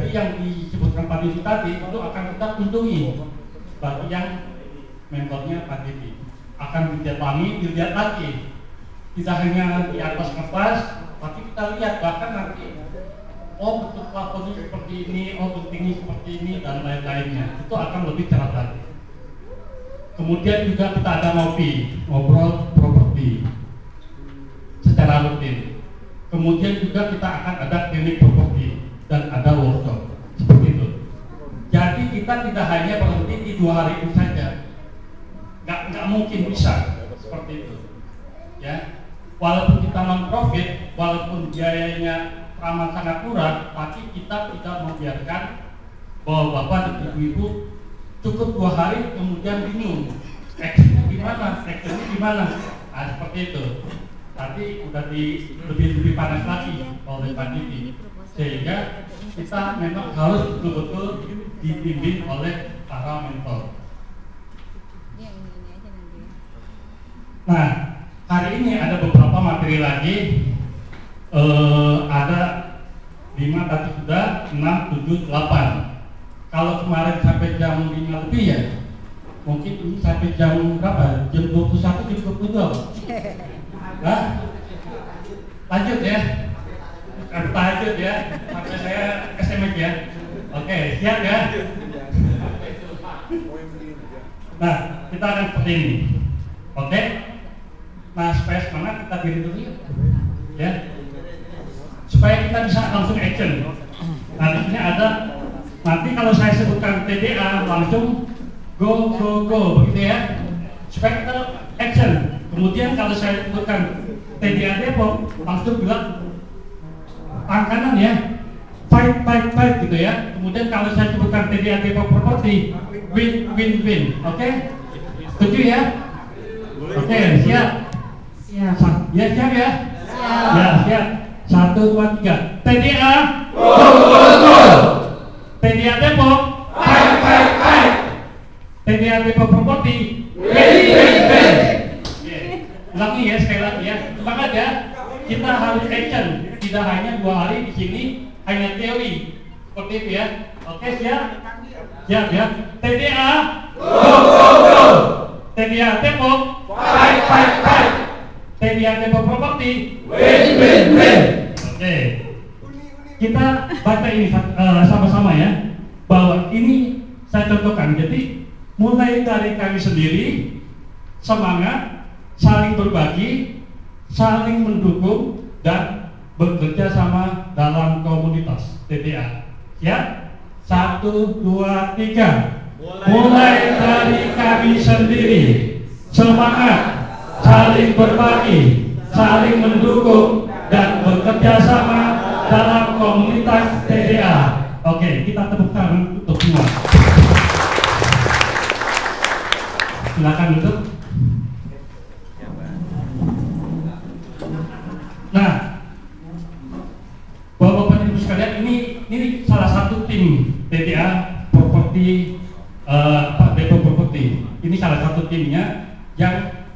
Jadi yang disebutkan Pak Didi tadi itu akan kita kunjungi bagi yang mentornya Pak Didi. Akan didatangi, dilihat lagi. Tidak hanya di atas kertas, tapi kita lihat bahkan nanti oh bentuk plafonnya seperti ini, oh bentingnya seperti ini, dan lain-lainnya. Itu akan lebih cerah lagi. Kemudian juga kita ada ngobrol properti secara rutin. Kemudian juga kita akan ada klinik properti dan ada workshop seperti itu. Jadi kita tidak hanya berhenti di 2 hari itu saja. Nggak mungkin bisa seperti itu. Ya, walaupun kita non-profit, walaupun biayanya amat sangat murah, tapi kita tidak membiarkan bahwa bapak dan ibu-ibu cukup 2 hari kemudian bingung actionnya gimana. Nah, seperti itu. Tadi udah lebih panas lagi oleh Pak Didi, sehingga kita memang harus betul-betul dibimbing oleh para mentor. Nah, hari ini ada beberapa materi lagi. Ada 5 tadi sudah, 6, 7, 8. Kalau kemarin sampai jam 5 lebih ya, mungkin ini sampai jam berapa? Jam 21, jam 22. Nah, lanjut ya. Lanjut ya. Sampai saya SMS ya. Oke, siap ya. Nah, kita akan seperti ini. Oke. Nah, supaya semangat kita diri dulu ya. Supaya kita bisa langsung action. Nah, di sini ada, nanti kalau saya sebutkan TDA langsung go begitu ya. Supaya kita action. Kemudian kalau saya sebutkan TDA Depok langsung bilang tangan kanan ya, fight gitu ya. Kemudian kalau saya sebutkan TDA Depok Property, win. Oke? Setuju ya? Oke, siap. Ya, siap ya? Siap. Ya, siap. 1, 2, 3. TDA go. TDA Depok fight. TDA Depok Property win. Ulangi ya, sekali lagi ya. Semangat ya. Kita harus action. Tidak hanya 2 hari di sini hanya teori. Seperti itu ya. Oke, siap? Siap ya. TDA go. TDA Depok fight. TDA Depok Property win. Oke. Kita baca ini sama-sama ya. Bahwa ini saya contohkan. Jadi mulai dari kami sendiri, semangat, saling berbagi, saling mendukung, dan bekerja sama dalam komunitas TDA. Ya, 1, 2, 3. Mulai dari kami sendiri, semangat, saling berbagi, saling mendukung, dan bekerja sama dalam komunitas TDA. Oke, kita tepuk tangan untuk semua. Silakan duduk. Nah, Bapak Ibu sekalian, ini salah satu tim TDA Property, Depok Property. Ini salah satu timnya yang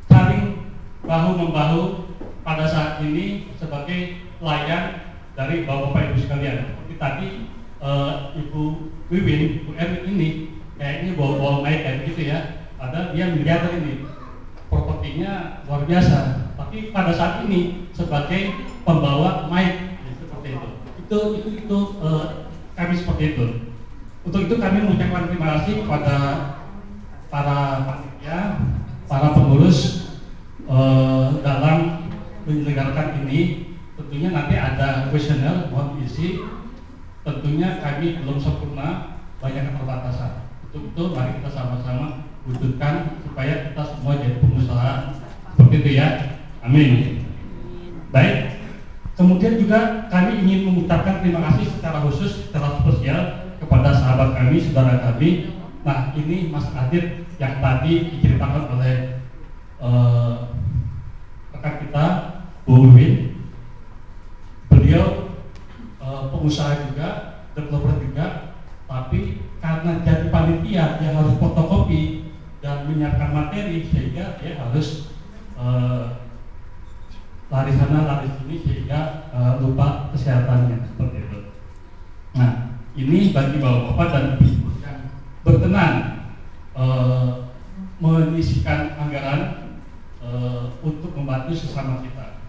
saling bahu-membahu pada saat ini sebagai pelayan dari Bapak Ibu sekalian. Seperti tadi Ibu Wiwin, Bu Erwin ini kayaknya bawa mic kayak gitu ya. Ada dia melihat ini propertinya luar biasa. Tapi pada saat ini sebagai pembawa mic seperti itu. Itu kami seperti itu. Untuk itu kami mengucapkan terima kasih kepada para panitia, para pengurus dalam menyelenggarakan ini. Tentunya nanti ada kuesioner mohon diisi. Tentunya kami belum sempurna, banyak keterbatasan. Untuk itu mari kita sama-sama wujudkan supaya kita semua jadi pengusaha seperti itu ya. Amin. Baik. Kemudian juga kami ingin mengucapkan terima kasih secara khusus, secara spesial kepada sahabat kami, saudara kami. Nah, ini Mas Adit yang tadi diceritakan oleh rekan kita, Bu Wiwin. Beliau pengusaha juga, developer juga, tapi karena jadi panitia dia harus fotokopi dan menyiapkan materi, sehingga dia harus lari sana lari sini, sehingga lupa kesehatannya seperti itu. Nah, ini bagi bapak-bapak dan ibu yang berkenan menyisikan anggaran untuk membantu sesama kita.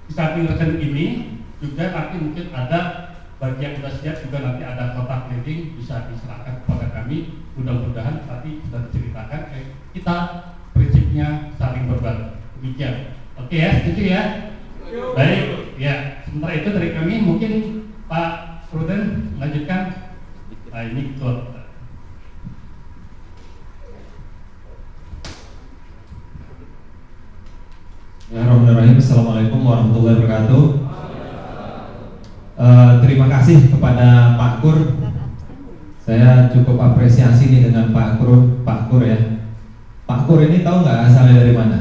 Di samping rekening ini juga nanti mungkin ada bagi yang sudah siap juga nanti ada kotak keliling bisa diserahkan kepada kami. Mudah-mudahan tadi sudah diceritakan kita prinsipnya saling berbagi. Demikian. Oke ya, setuju ya? Baik, ya. Sementara itu dari kami mungkin Pak Ruden melanjutkan. Nah ini betul. Bismillahirrahmanirrahim. Assalamualaikum warahmatullahi wabarakatuh. Terima kasih kepada Pak Kur. Saya cukup apresiasi nih dengan Pak Kur ya. Pak Kur ini tahu nggak asalnya dari mana?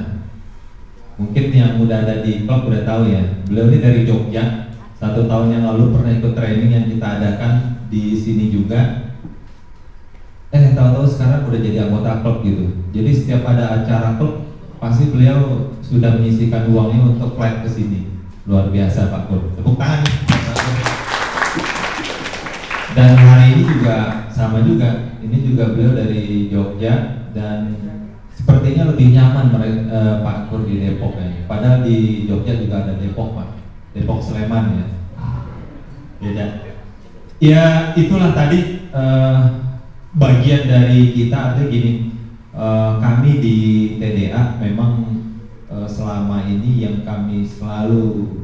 Mungkin yang udah ada di klub udah tahu ya. Beliau ini dari Jogja. 1 tahun yang lalu pernah ikut training yang kita adakan di sini juga. Tahu-tahu sekarang udah jadi anggota klub gitu. Jadi setiap ada acara klub pasti beliau sudah menyisikan uangnya untuk flight ke sini. Luar biasa Pak Kur. Tepuk tangan. Dan hari ini juga sama juga. Ini juga beliau dari Jogja dan sepertinya lebih nyaman Pak Kur di Depok ya. Padahal di Jogja juga ada Depok Pak. Depok Sleman ya. Beda. Ya itulah tadi bagian dari kita. Artinya gini. Kami di TDA memang selama ini yang kami selalu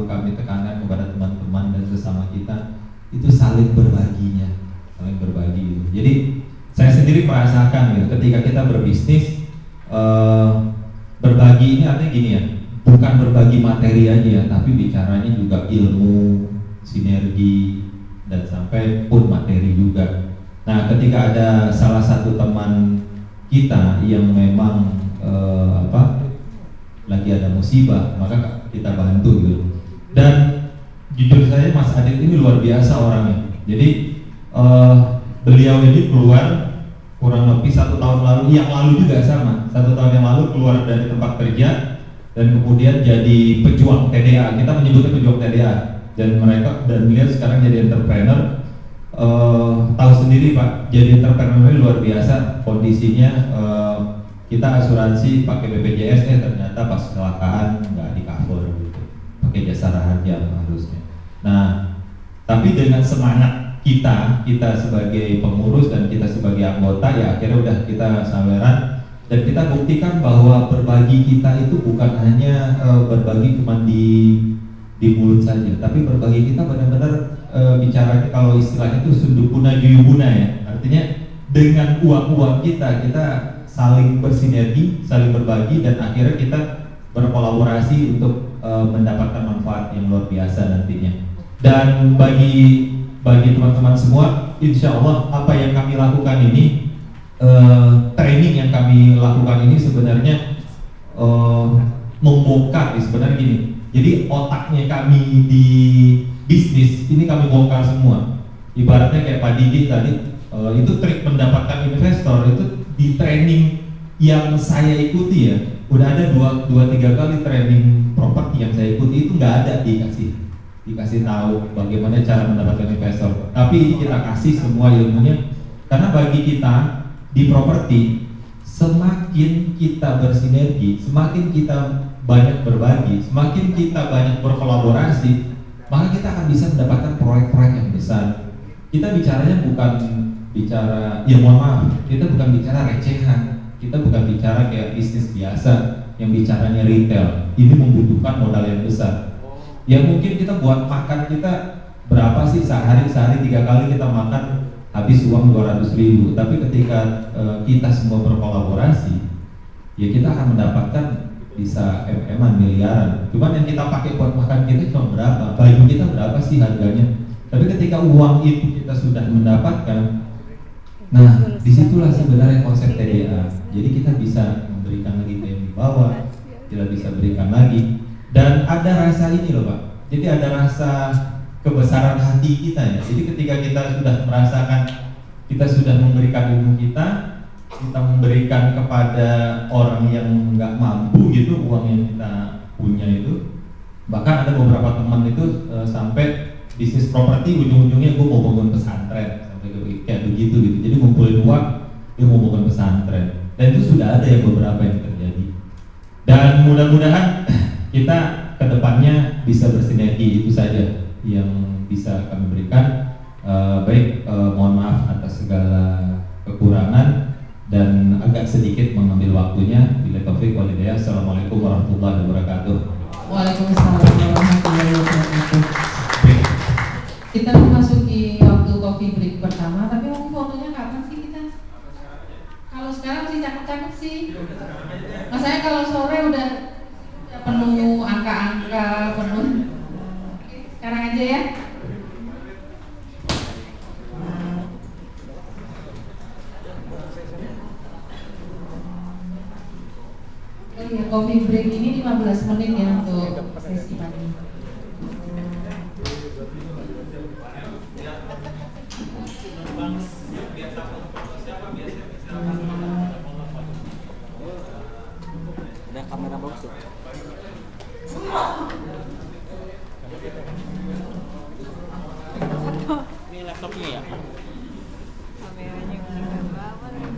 kami tekankan kepada teman-teman dan sesama kita itu saling berbaginya, saling berbagi. Jadi saya sendiri merasakan gitu, ketika kita berbisnis berbagi ini artinya gini ya, bukan berbagi materi aja ya, tapi bicaranya juga ilmu, sinergi dan sampai pun materi juga. Nah, ketika ada salah satu teman kita yang memang lagi ada musibah, maka kita bantu gitu. Dan jujur saya Mas Adit ini luar biasa orangnya. Jadi beliau ini keluar kurang lebih 1 tahun lalu, yang lalu juga sama. 1 tahun yang lalu keluar dari tempat kerja dan kemudian jadi pejuang TDA. Kita menyebutnya pejuang TDA. Dan beliau sekarang jadi entrepreneur. Tahu sendiri Pak, jadi entrepreneur luar biasa kondisinya. Kita asuransi pakai BPJS, ternyata pas kecelakaan nggak di cover gitu, pakai jasa raharja harusnya. Nah, tapi dengan semangat kita sebagai pengurus dan kita sebagai anggota ya akhirnya udah kita saweran dan kita buktikan bahwa berbagi kita itu bukan hanya berbagi cuma di mulut saja, tapi berbagi kita benar-benar bicaranya kalau istilahnya itu sundukuna juyubuna ya, artinya dengan uang kita saling bersinergi, saling berbagi dan akhirnya kita berkolaborasi untuk mendapatkan manfaat yang luar biasa nantinya. Dan bagi teman-teman semua, insya Allah apa yang kami lakukan ini, training yang kami lakukan ini sebenarnya membongkar sebenarnya gini. Jadi otaknya kami di bisnis ini kami bongkar semua. Ibaratnya kayak Pak Didi tadi, itu trik mendapatkan investor itu di training yang saya ikuti ya. Udah ada 2-3 kali training properti yang saya ikuti itu nggak ada dikasih tahu bagaimana cara mendapatkan investor. Tapi ini kita kasih semua ilmunya karena bagi kita di properti semakin kita bersinergi, semakin kita banyak berbagi, semakin kita banyak berkolaborasi, maka kita akan bisa mendapatkan proyek-proyek yang besar. Kita bicaranya bukan bicara, ya mohon maaf, kita bukan bicara recehan, kita bukan bicara kayak bisnis biasa yang bicaranya retail. Ini membutuhkan modal yang besar. Ya mungkin kita buat makan kita berapa sih sehari 3 kali kita makan habis uang 200.000. Tapi ketika kita semua berkolaborasi, ya kita akan mendapatkan bisa MM-an miliaran. Cuman yang kita pakai buat makan kita cuma berapa, baju kita berapa sih harganya. Tapi ketika uang itu kita sudah mendapatkan, nah disitulah sebenarnya konsep TDA. Jadi kita bisa memberikan lagi ke yang di bawah, kita bisa berikan lagi. Dan ada rasa ini loh Pak, jadi ada rasa kebesaran hati kita ya. Jadi ketika kita sudah merasakan, kita sudah memberikan ilmu kita memberikan kepada orang yang nggak mampu gitu uang yang kita punya itu. Bahkan ada beberapa teman itu sampai bisnis properti ujung-ujungnya gue mau bangun pesantren sampai kayak begitu gitu. Jadi ngumpulin uang, dia mau bangun pesantren. Dan itu sudah ada yang beberapa yang terjadi. Dan mudah-mudahan kita kedepannya bisa bersinergi, itu saja yang bisa kami berikan. Mohon maaf atas segala kekurangan dan agak sedikit mengambil waktunya. Bila taufik wal hidayah. Assalamualaikum warahmatullahi wabarakatuh. Waalaikumsalam warahmatullahi wabarakatuh. Kita memasuki waktu coffee break pertama, tapi fotonya kapan sih kita? Kalau sekarang sih cakep-cakep sih. Masanya kalau sore udah penuh angka-angka, penuh. Oke, sekarang aja ya. Oh iya, coffee break ini 15 menit ya untuk sesi pagi. Ada kamera box ya? Ini laptopnya ya? Kameranya nggak apa-apa nih.